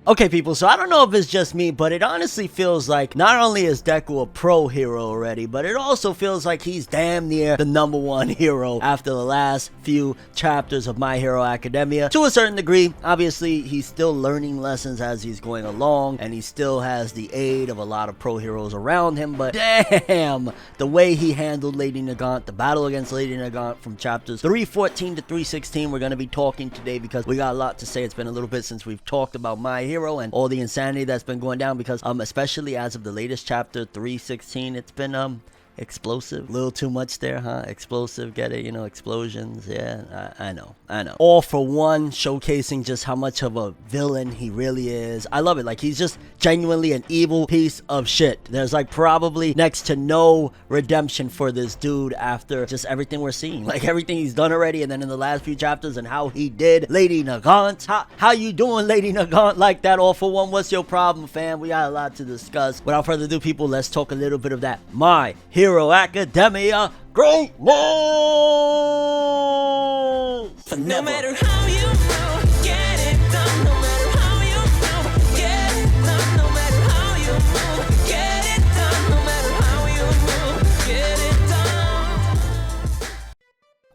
Okay, people, so I don't know if it's just me, but it honestly feels like not only is Deku a pro hero already, but it also feels like he's damn near the #1 hero after the last few chapters of My Hero Academia. To a certain degree, obviously, he's still learning lessons as he's going along, and he still has the aid of a lot of pro heroes around him, but damn, the way he handled Lady Nagant, the battle against Lady Nagant from chapters 314 to 316, we're going to be talking today because we got a lot to say. It's been a little bit since we've talked about My Hero and all the insanity that's been going down because especially as of the latest chapter 316, it's been explosive. A little too much there, huh? Explosive, get it? You know, explosions. Yeah, I know. All for One, showcasing just how much of a villain he really is. I love it. Like, he's just genuinely an evil piece of shit. There's like probably next to no redemption for this dude after just everything we're seeing. Like, everything he's done already, and then in the last few chapters and how he did Lady Nagant. How you doing, Lady Nagant? Like that, All for One? What's your problem, fam? We got a lot to discuss. Without further ado, people, let's talk a little bit of that My Hero Academia greatness. No matter how you move, get it done. No matter how you move, get it done. No matter how you move, get it done. No matter how you move, get it done.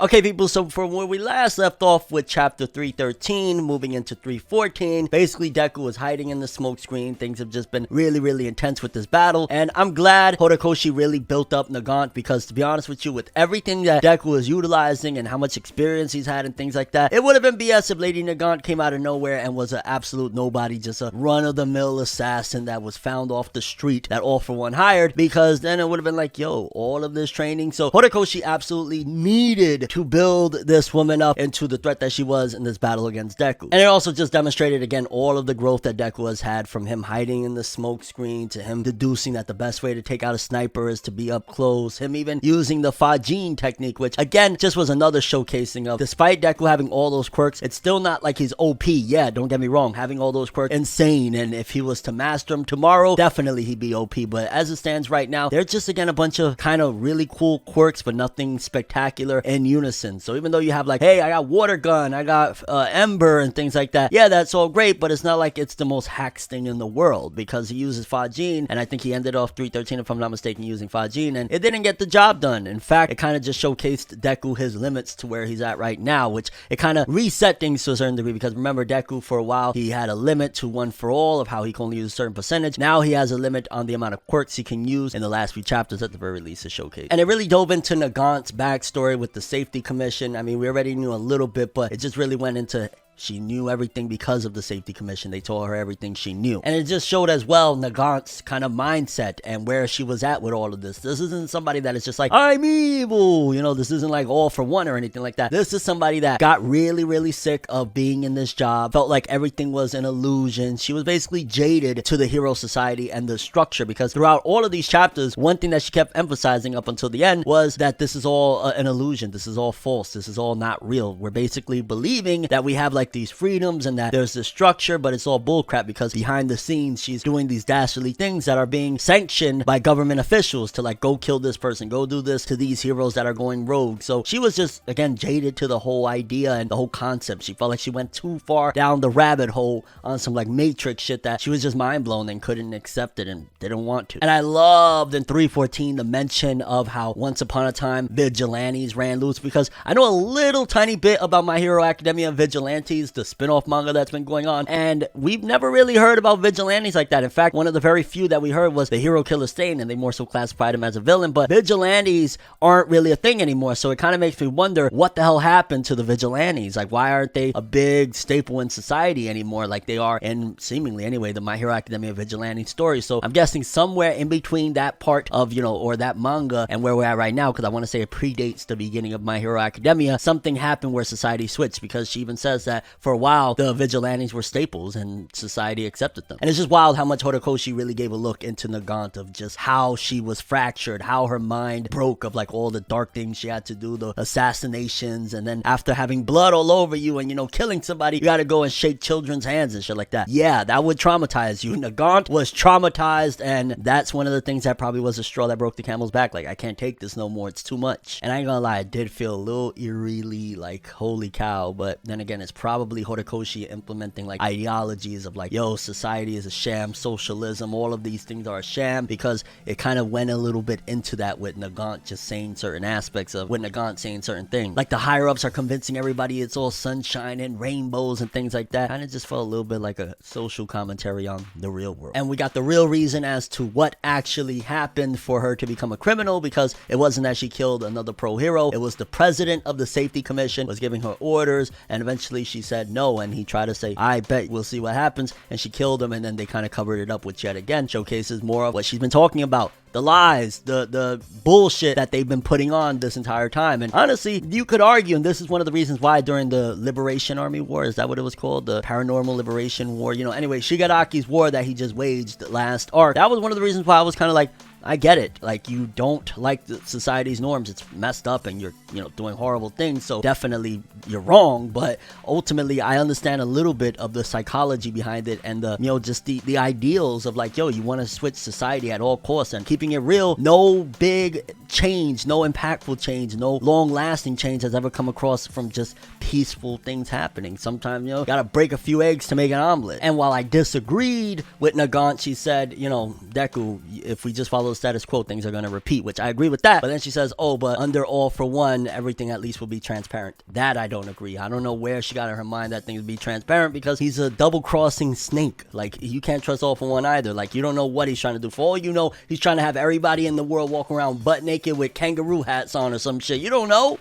Okay, people, so from where we last left off with chapter 313, moving into 314, basically Deku was hiding in the smoke screen. Things have just been really intense with this battle, and I'm glad Horikoshi really built up Nagant because, to be honest with you, with everything that Deku was utilizing and how much experience he's had and things like that, it would have been BS if Lady Nagant came out of nowhere and was an absolute nobody, just a run-of-the-mill assassin that was found off the street that All for One hired, because then it would have been like, yo, all of this training. So Horikoshi absolutely needed to build this woman up into the threat that she was in this battle against Deku. And it also just demonstrated again all of the growth that Deku has had, from him hiding in the smoke screen to him deducing that the best way to take out a sniper is to be up close, him even using the Fajin technique, which again just was another showcasing of, despite Deku having all those quirks, it's still not like he's OP. Yeah, don't get me wrong, having all those quirks, insane, and if he was to master them tomorrow, definitely he'd be OP. But as it stands right now, they're just again a bunch of kind of really cool quirks, but nothing spectacular in unison. So even though you have like, hey, I got water gun, I got ember and things like that, yeah, that's all great, but it's not like it's the most hacks thing in the world, because he uses Fajin, and I think he ended off 313, if I'm not mistaken, using Fajin, and it didn't get the job done. In fact, it kind of just showcased Deku his limits to where he's at right now, which it kind of reset things to a certain degree, because remember, Deku for a while, he had a limit to one for all of how he can only use a certain percentage. Now he has a limit on the amount of quirks he can use in the last few chapters at the very least, is showcased. And it really dove into Nagant's backstory with the safety commission. I mean, we already knew a little bit, but it just really went into, she knew everything because of the safety commission. They told her everything she knew. And it just showed as well Nagant's kind of mindset and where she was at with all of this. This isn't somebody that is just like, I'm evil. You know, this isn't like All for One or anything like that. This is somebody that got really sick of being in this job, felt like everything was an illusion. She was basically jaded to the hero society and the structure, because throughout all of these chapters, one thing that she kept emphasizing up until the end was that this is all an illusion. This is all false. This is all not real. We're basically believing that we have like these freedoms and that there's this structure, but it's all bullcrap, because behind the scenes she's doing these dastardly things that are being sanctioned by government officials to like, go kill this person, go do this to these heroes that are going rogue. So she was just again jaded to the whole idea and the whole concept. She felt like she went too far down the rabbit hole on some like Matrix shit that she was just mind blown and couldn't accept it and didn't want to. And I loved in 314 the mention of how once upon a time vigilantes ran loose, because I know a little tiny bit about My Hero Academia Vigilantes, the spin-off manga that's been going on, and we've never really heard about vigilantes like that. In fact, one of the very few that we heard was the hero killer Stain, and they more so classified him as a villain, but vigilantes aren't really a thing anymore. So it kind of makes me wonder what the hell happened to the vigilantes. Like, why aren't they a big staple in society anymore like they are in, seemingly anyway, the My Hero Academia vigilante story? So I'm guessing somewhere in between that part of, you know, or that manga and where we're at right now, because I want to say it predates the beginning of My Hero Academia, something happened where society switched, because she even says that for a while the vigilantes were staples and society accepted them. And it's just wild how much Horikoshi really gave a look into Nagant, of just how she was fractured, how her mind broke, of like all the dark things she had to do, the assassinations, and then after having blood all over you and, you know, killing somebody, you gotta go and shake children's hands and shit like that. Yeah, that would traumatize you. Nagant was traumatized, and that's one of the things that probably was a straw that broke the camel's back. Like, I can't take this no more, it's too much. And I ain't gonna lie, it did feel a little eerily like, holy cow, but then again, it's probably probably Horikoshi implementing like ideologies of like, yo, society is a sham, socialism, all of these things are a sham, because it kind of went a little bit into that with Nagant just saying certain aspects of, with Nagant saying certain things. Like the higher ups are convincing everybody it's all sunshine and rainbows and things like that. Kind of just felt a little bit like a social commentary on the real world. And we got the real reason as to what actually happened for her to become a criminal, because it wasn't that she killed another pro hero. It was the president of the safety commission was giving her orders, and eventually she said no, and he tried to say, I bet we'll see what happens, and she killed him, and then they kind of covered it up, which yet again showcases more of what she's been talking about. The lies, the bullshit that they've been putting on this entire time. And honestly, you could argue, and this is one of the reasons why during the Liberation Army War, is that what it was called? The Paranormal Liberation War? You know, anyway, Shigaraki's war that he just waged last arc. That was one of the reasons why I was kind of like, I get it. Like, you don't like the society's norms. It's messed up and you're, you know, doing horrible things. So definitely you're wrong. But ultimately, I understand a little bit of the psychology behind it and the, you know, just the ideals of like, yo, you want to switch society at all costs and keeping it real. No big change, no impactful change, no long lasting change has ever come across from just peaceful things happening. Sometimes, you know, gotta break a few eggs to make an omelet. And while I disagreed with Nagant, she said, you know, Deku, if we just follow the status quo, things are gonna repeat, which I agree with that. But then she says, oh, but under All for One, everything at least will be transparent. That I don't agree. I don't know where she got in her mind that things will be transparent, because he's a double-crossing snake. Like, you can't trust All for One either. Like, you don't know what he's trying to do. For all you know, he's trying to have everybody in the world walk around butt naked with kangaroo hats on or some shit. You don't know.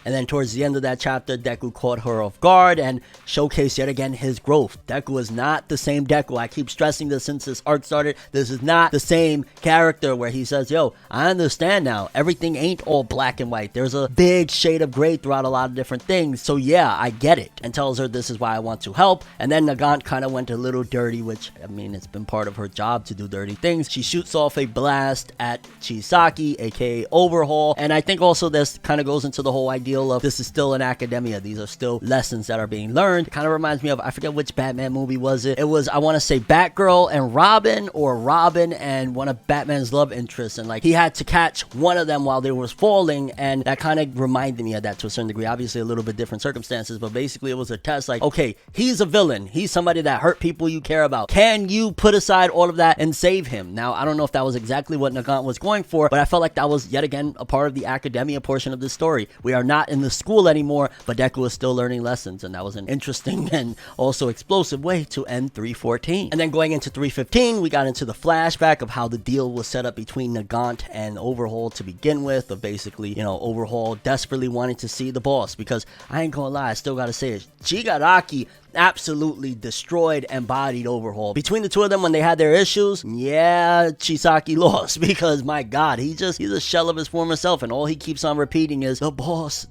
And then towards the end of that chapter, Deku caught her off guard and showcased yet again his growth. Deku is not the same Deku. I keep stressing this since this arc started. This is not the same character where he says, yo, I understand now. Everything ain't all black and white. There's a big shade of gray throughout a lot of different things. So yeah, I get it. And tells her this is why I want to help. And then Nagant kind of went a little dirty, which, I mean, it's been part of her job to do dirty things. She shoots off a blast at Chisaki, aka Overhaul. And I think also this kind of goes into the whole idea of this is still an academia. These are still lessons that are being learned. It kind of reminds me of, I forget which Batman movie was it. It was, I want to say Batgirl and Robin, or Robin and one of Batman's love interests. And like, he had to catch one of them while they was falling. And that kind of reminded me of that to a certain degree. Obviously a little bit different circumstances, but basically it was a test like, okay, he's a villain. He's somebody that hurt people you care about. Can you put aside all of that and save him? Now, I don't know if that was exactly what Nagant was going for, but I felt like that was yet again a part of the academia portion of this story. We are not in the school anymore, but Deku is still learning lessons, and that was an interesting and also explosive way to end 314. And then going into 315, we got into the flashback of how the deal was set up between Nagant and Overhaul to begin with, of basically, you know, Overhaul desperately wanting to see the boss, because I ain't gonna lie, I still gotta say it, Shigaraki absolutely destroyed and bodied Overhaul. Between the two of them, when they had their issues, yeah, Chisaki lost, because my god, he's a shell of his former self, and all he keeps on repeating is the boss.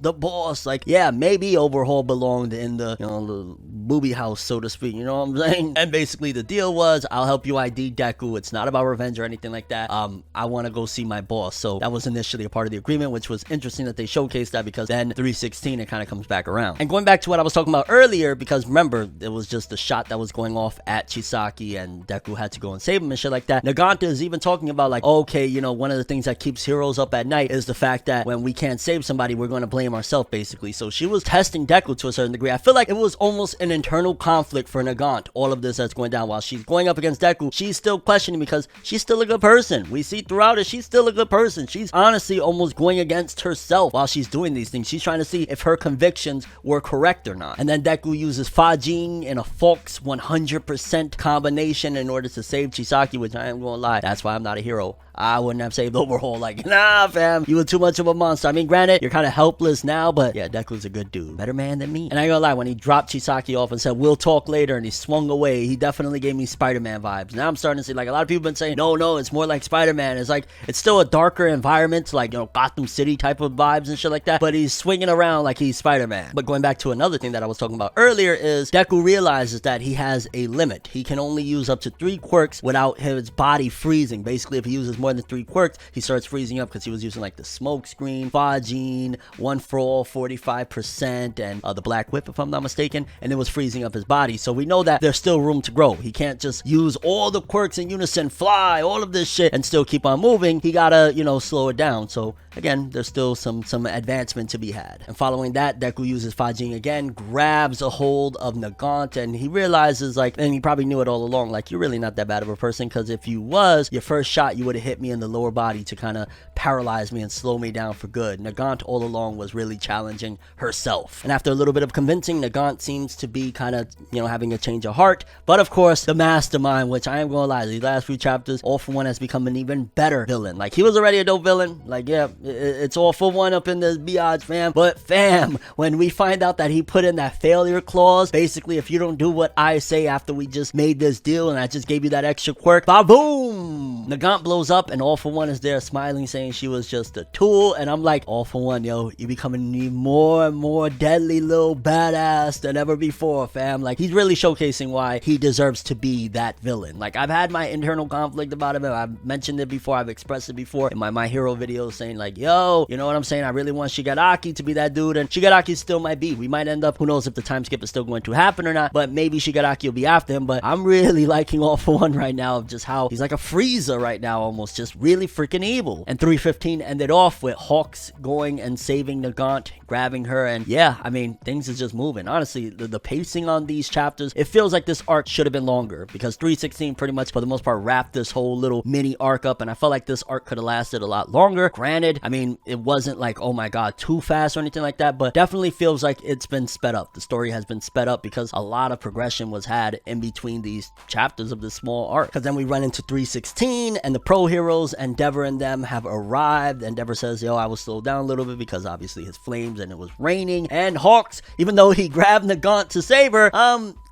Like, yeah, maybe Overhaul belonged in the, you know, the booby house, so to speak, you know what I'm saying? And basically the deal was, I'll help you ID Deku. It's not about revenge or anything like that. I want to go see my boss. So that was initially a part of the agreement, which was interesting that they showcased that, because then 316 it kind of comes back around. And going back to what I was talking about earlier, because remember, it was just a shot that was going off at Chisaki and Deku had to go and save him and shit like that. Nagant is even talking about like, okay, you know, one of the things that keeps heroes up at night is the fact that when we can't save somebody, we're going to blame ourselves, basically. So she was testing Deku to a certain degree. I feel like it was almost an internal conflict for Nagant, all of this that's going down. While she's going up against Deku, she's still questioning, because she's still a good person. We see throughout it, she's still a good person. She's honestly almost going against herself while she's doing these things. She's trying to see if her convictions were correct or not. And then Deku uses Fajin in a Fox 100% combination in order to save Chisaki, which I am gonna lie, that's why I'm not a hero. I wouldn't have saved Overhaul. Like, nah, fam, you were too much of a monster. I mean, granted, you're kind of helpless now, but yeah, Deku's a good dude. Better man than me. And I ain't gonna lie, when he dropped Chisaki off and said, we'll talk later, and he swung away, he definitely gave me Spider-Man vibes. Now I'm starting to see, like, a lot of people have been saying, no, it's more like Spider-Man. It's like, it's still a darker environment, like, you know, Gotham City type of vibes and shit like that, but he's swinging around like he's Spider-Man. But going back to another thing that I was talking about earlier is Deku realizes that he has a limit. He can only use up to 3 quirks without his body freezing. Basically, if he uses more than 3 quirks, he starts freezing up because he was using like the smoke screen, Fajin, One for All, 45%, and the Black Whip, if I'm not mistaken, and it was freezing up his body. So we know that there's still room to grow. He can't just use all the quirks in unison, fly, all of this shit, and still keep on moving. He gotta, you know, slow it down. So again, there's still some advancement to be had. And following that, Deku uses Fajin again, grabs a hold of Nagant, and he realizes, like, and he probably knew it all along, like, you're really not that bad of a person, because if you was, your first shot, you would have hit me in the lower body to kind of paralyze me and slow me down for good. Nagant all along was really challenging herself. And after a little bit of convincing, Nagant seems to be kind of, you know, having a change of heart. But of course, the mastermind, which I am gonna lie, these last few chapters, All For One has become an even better villain. Like, he was already a dope villain. Like, yeah, it's All For One up in this biatch, fam. But fam, when we find out that he put in that failure clause, basically, if you don't do what I say after we just made this deal and I just gave you that extra quirk, ba-boom! Nagant blows up and All For One is there smiling, saying she was just a tool. And I'm like, All For One, yo, you becoming even more and more deadly little badass than ever before, fam. Like, he's really showcasing why he deserves to be that villain. Like, I've had my internal conflict about him. I've mentioned it before. I've expressed it before in my hero videos, saying like, yo, you know what I'm saying? I really want Shigaraki to be that dude, and Shigaraki still might be. We might end up, who knows if the time skip is still going to happen or not, but maybe Shigaraki will be after him. But I'm really liking All For One right now, of just how he's like a Frieza right now, almost just really freaking evil. And 315 ended off with Hawks going and saving Nagant, grabbing her, and yeah, I mean, things is just moving. Honestly, the pacing on these chapters, it feels like this arc should have been longer, because 316 pretty much for the most part wrapped this whole little mini arc up, and I felt like this arc could have lasted a lot longer. Granted, I mean, it wasn't like, oh my god, too fast or anything like that, but definitely feels like it's been sped up. The story has been sped up because a lot of progression was had in between these chapters of this small arc. Because then we run into 316 and the pro heroes, Endeavor and them have arrived. Endeavor says, yo, I will slow down a little bit because obviously his flames and it was raining, and Hawks, even though he grabbed Nagant to save her,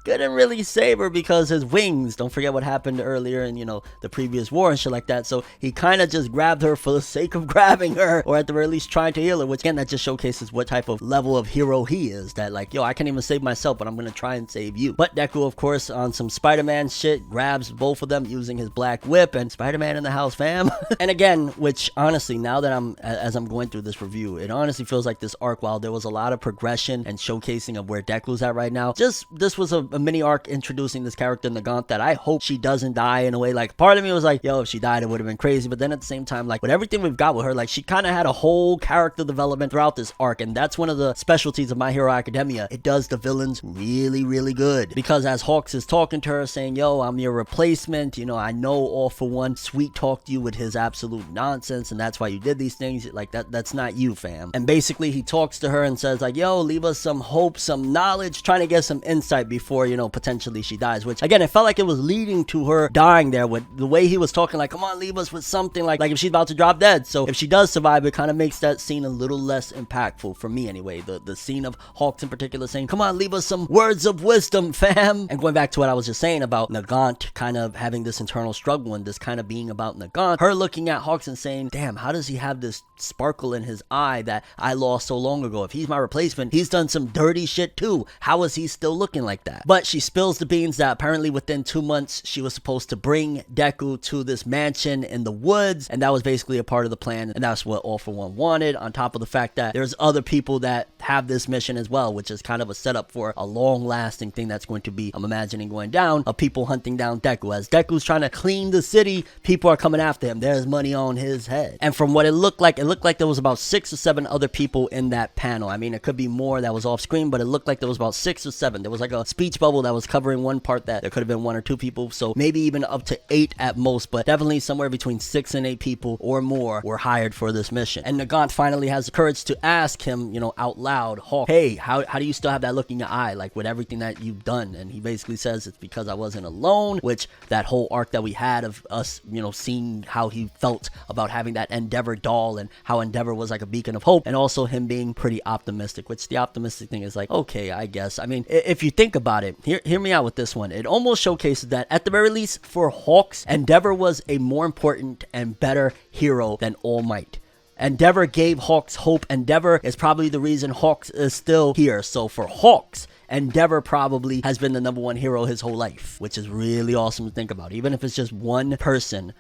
couldn't really save her because his wings, don't forget what happened earlier in, you know, the previous war and shit like that. So he kind of just grabbed her for the sake of grabbing her, or at the very least trying to heal her, which again, that just showcases what type of level of hero he is, that like, yo, I can't even save myself, but I'm gonna try and save you. But Deku, of course, on some Spider-Man shit, grabs both of them using his Black Whip, and Spider-Man in the house, fam. And again, which honestly, now that as I'm going through this review, it honestly feels like this arc, while there was a lot of progression and showcasing of where Deku's at right now, just this was a mini arc introducing this character Nagant that I hope she doesn't die in a way. Like, part of me was like, yo, if she died, it would have been crazy. But then at the same time, like, with everything we've got with her, like, she kind of had a whole character development throughout this arc, and that's one of the specialties of My Hero Academia. It does the villains really, really good, because as Hawks is talking to her, saying, yo, I'm your replacement, you know, I know All For One sweet talked you with his absolute nonsense, and that's why you did these things. Like, that's not you, fam. And basically he talks to her and says like, yo, leave us some hope, some knowledge, trying to get some insight before, you know, potentially she dies. Which again, it felt like it was leading to her dying there, with the way he was talking, like, come on, leave us with something, like if she's about to drop dead. So if she does survive, it kind of makes that scene a little less impactful for me anyway. The scene of Hawks in particular saying, come on, leave us some words of wisdom, fam. And going back to what I was just saying about Nagant kind of having this internal struggle, and this kind of being about Nagant, her looking at Hawks and saying, damn, how does he have this sparkle in his eye that I lost so long ago? If he's my replacement, he's done some dirty shit too. How is he still looking like that? But she spills the beans that apparently within 2 months she was supposed to bring Deku to this mansion in the woods, and that was basically a part of the plan, and that's what All For One wanted, on top of the fact that there's other people that have this mission as well, which is kind of a setup for a long-lasting thing that's going to be, I'm imagining, going down, of people hunting down Deku. As Deku's trying to clean the city, people are coming after him. There's money on his head. And from what it looked like there was about 6 or 7 other people in that panel. I mean, it could be more that was off screen, but it looked like there was about 6 or 7. There was like a speech bubble that was covering one part that there could have been 1 or 2 people, so maybe even up to 8 at most, but definitely somewhere between 6 and 8 people or more were hired for this mission. And Nagant finally has the courage to ask him, you know, out loud, Hawk, hey, how do you still have that look in your eye, like with everything that you've done? And he basically says it's because I wasn't alone, which that whole arc that we had of us, you know, seeing how he felt about having that Endeavor doll, and how Endeavor was like a beacon of hope, and also him being pretty optimistic, which the optimistic thing is like, okay, I guess. I mean, if you think about it, hear me out with this one. It almost showcases that at the very least for Hawks, Endeavor was a more important and better hero than All Might. Endeavor gave Hawks hope. Endeavor is probably the reason Hawks is still here. So for Hawks, Endeavor probably has been the #1 hero his whole life, which is really awesome to think about. Even if it's just one person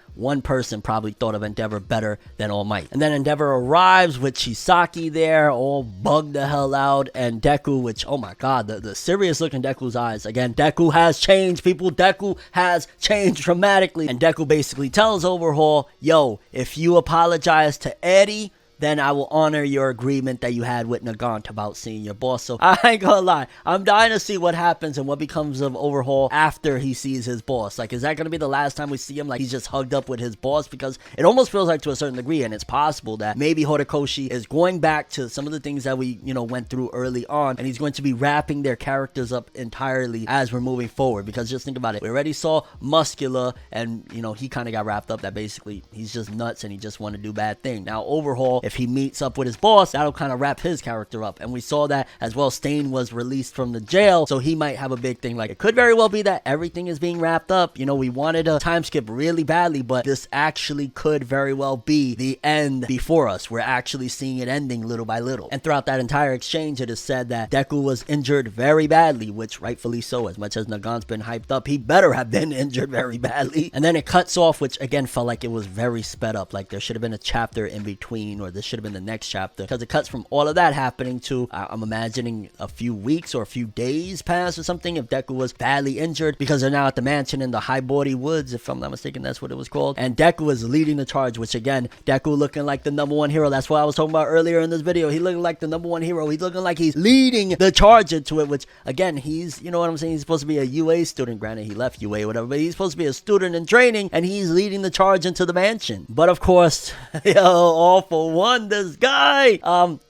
probably thought of Endeavor better than All Might. And then Endeavor arrives with Chisaki there, all bugged the hell out, and Deku, which, oh my god, the serious look in Deku's eyes. Again, Deku has changed, people. Deku has changed dramatically. And Deku basically tells Overhaul, yo, if you apologize to Eddie, then I will honor your agreement that you had with Nagant about seeing your boss. So I ain't gonna lie, I'm dying to see what happens and what becomes of Overhaul after he sees his boss. Like, is that gonna be the last time we see him? Like, he's just hugged up with his boss? Because it almost feels like, to a certain degree, and it's possible that maybe Horikoshi is going back to some of the things that we, went through early on, and he's going to be wrapping their characters up entirely as we're moving forward. Because just think about it, we already saw Muscular, and he kind of got wrapped up that basically he's just nuts and he just want to do bad thing. Now Overhaul, if he meets up with his boss, that'll kind of wrap his character up, and we saw that as well. Stain was released from the jail, so he might have a big thing. Like, it could very well be that everything is being wrapped up. We wanted a time skip really badly, but this actually could very well be the end before us. We're actually seeing it ending little by little. And throughout that entire exchange, it is said that Deku was injured very badly, which rightfully so. As much as Nagant's been hyped up, he better have been injured very badly. And then it cuts off, which again felt like it was very sped up. Like, there should have been a chapter in between, or this should have been the next chapter, because it cuts from all of that happening to I'm imagining a few weeks or a few days pass or something if Deku was badly injured, because they're now at the mansion in the Highbody Woods, if I'm not mistaken, that's what it was called. And Deku is leading the charge, which again, Deku looking like the #1 hero. That's what I was talking about earlier in this video. He looking like the #1 hero. He's looking like he's leading the charge into it, which again, he's, what I'm saying, he's supposed to be a UA student. Granted, he left UA or whatever, but he's supposed to be a student in training, and he's leading the charge into the mansion. But of course, all for one, this guy,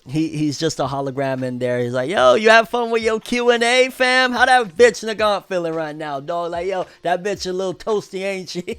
he's just a hologram in there. He's like, yo, you have fun with your Q&A, fam? How that bitch Nagant feeling right now, dog? Like, yo, that bitch a little toasty, ain't she?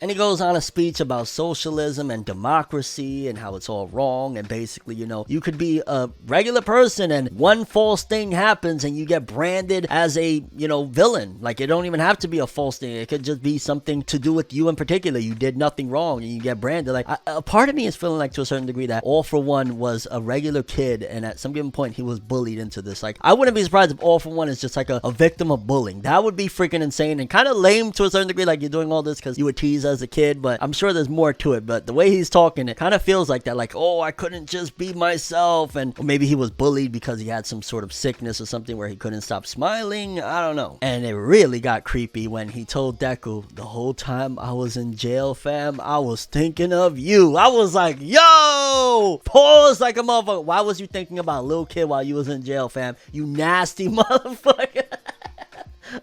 And he goes on a speech about socialism and democracy and how it's all wrong. And basically, you could be a regular person and one false thing happens and you get branded as a, villain. Like, it don't even have to be a false thing. It could just be something to do with you in particular. You did nothing wrong and you get branded. Like, a part of me is feeling like, to a certain degree, that All For One was a regular kid and at some given point he was bullied into this. Like, I wouldn't be surprised if All For One is just like a victim of bullying. That would be freaking insane and kind of lame to a certain degree. Like, you're doing all this because you would tease as a kid, but I'm sure there's more to it. But the way he's talking, it kind of feels like that, like, oh, I couldn't just be myself. And or maybe he was bullied because he had some sort of sickness or something where he couldn't stop smiling. I don't know. And it really got creepy when he told Deku, the whole time I was in jail, fam, I was thinking of you. I was like, yo, pause like a motherfucker. Why was you thinking about a little kid while you was in jail, fam? You nasty motherfucker.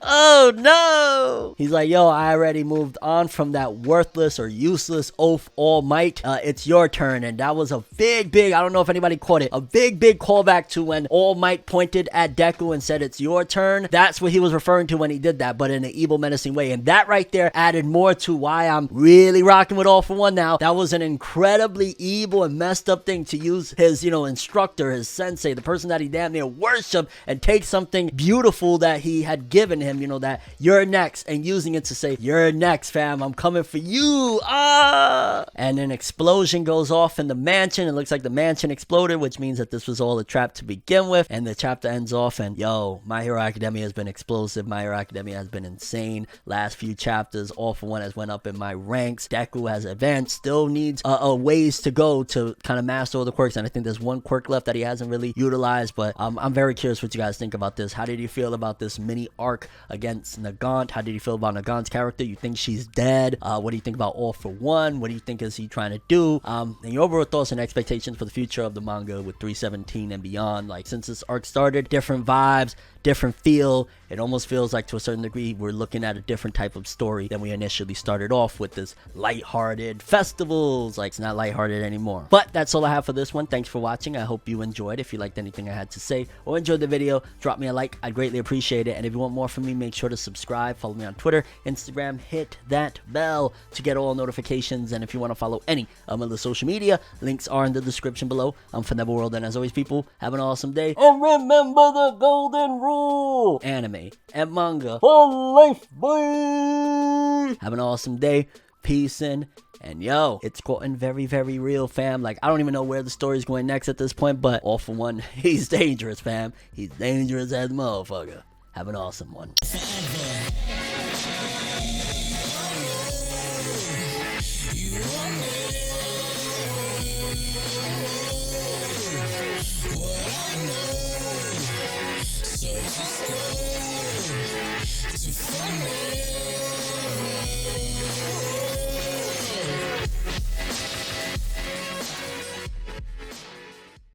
Oh no! He's like, yo, I already moved on from that worthless or useless oaf All Might. It's your turn. And that was a big, I don't know if anybody caught it, a big callback to when All Might pointed at Deku and said, it's your turn. That's what he was referring to when he did that, but in an evil, menacing way. And that right there added more to why I'm really rocking with All For One now. That was an incredibly evil and messed up thing to use his, instructor, his sensei, the person that he damn near worshiped, and take something beautiful that he had given him, that you're next, and using it to say, you're next, fam, I'm coming for you. And an explosion goes off in the mansion. It looks like the mansion exploded, which means that this was all a trap to begin with. And the chapter ends off, and yo, My Hero Academia has been explosive. My Hero Academia has been insane. Last few chapters, All For One has went up in my ranks. Deku has advanced, still needs a ways to go to kind of master all the quirks, and I think there's one quirk left that he hasn't really utilized. But I'm very curious what you guys think about this. How did you feel about this mini arc against Nagant? How did you feel about Nagant's character? You think she's dead? What do you think about All For One? What do you think is he trying to do? And your overall thoughts and expectations for the future of the manga with 317 and beyond. Like, since this arc started, different vibes, different feel. It almost feels like, to a certain degree, we're looking at a different type of story than we initially started off with, this lighthearted festivals. Like, it's not lighthearted anymore. But that's all I have for this one. Thanks for watching. I hope you enjoyed. If you liked anything I had to say or enjoyed the video, drop me a like. I'd greatly appreciate it. And if you want more from me, make sure to subscribe. Follow me on Twitter, Instagram. Hit that bell to get all notifications. And if you want to follow any of my social media, links are in the description below. I'm ForneverWorld, and as always, people, have an awesome day. And remember the golden rule: anime and manga for life, boy. Have an awesome day. Peace and And yo, it's gotten very, very real, fam. Like, I don't even know where the story's going next at this point, but all for one, he's dangerous, fam. He's dangerous as a motherfucker. Have an awesome one.